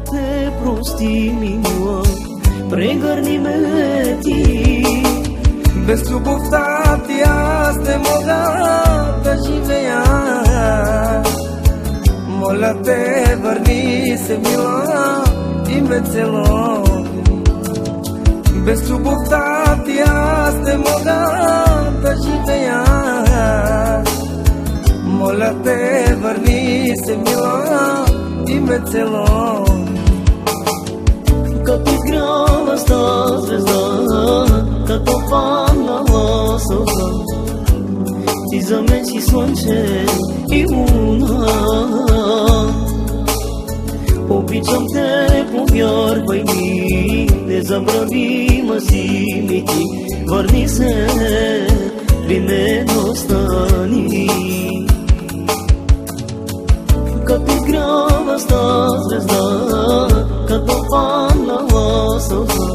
te prostimi mua pregărni me ti bez любовта ти аз не мога да живея. Моля те, върни се, мила, и ме целуй. Без любовта ти аз не мога да живея. Моля те, върни се, мила, и ме целуй. Като изгрява ста звезда, като паднала сълза, ти за мен си слънце и луна. Обичам те, повярвай ми, незабравима си ми ти. Върни се, при мен остани. Като изгрява ста звезда, като паднала сълза,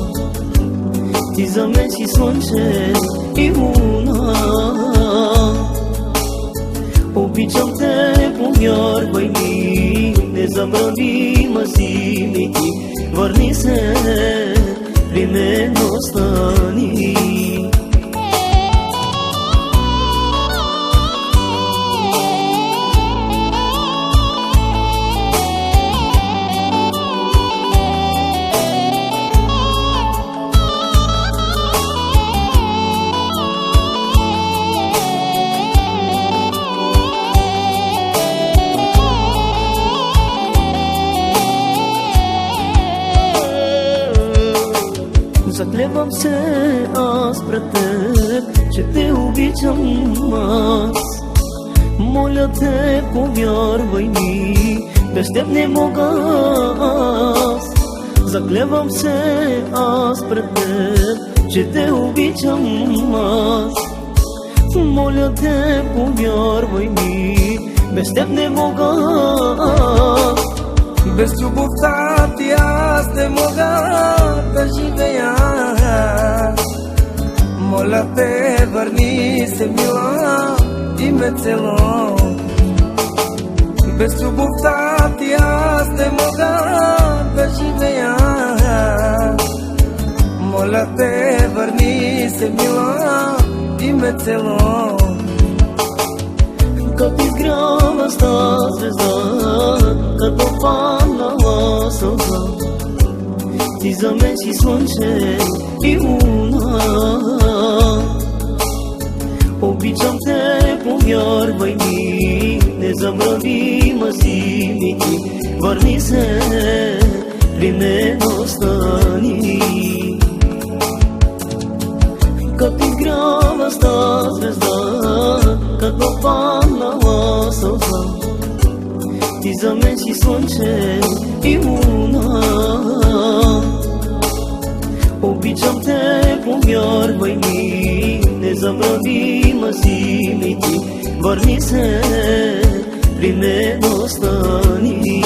ти за мен си слънце и луна. Обичам те, повярвай ми, незабравима си ми ти. Върни се, при мен остани. Заклевам се аз пред теб, че те обичам аз. Моля те, повярвай ми, без теб не мога аз. Заклевам се аз пред теб, че те обичам аз. Моля те, повярвай ми, без теб не мога аз. Без любовта ти аз не мога да живея. Моля те, върни се, мила, и ме целуй. Без любовта ти аз не мога да живея. Моля те, върни се, мила, и ме целуй. Като изгрява ста звезда, като паднала сълза, ти за мен си слънце и луна. Обичам те, повярвай ми, незабравима си ми ти. Върни се, при мен остани. Като изгрява ста звезда, като паднала сълза, ти за мен си слънце и луна. Обичам те, повярвай ми, незабравима си ми ти. Върни се, при мен остани.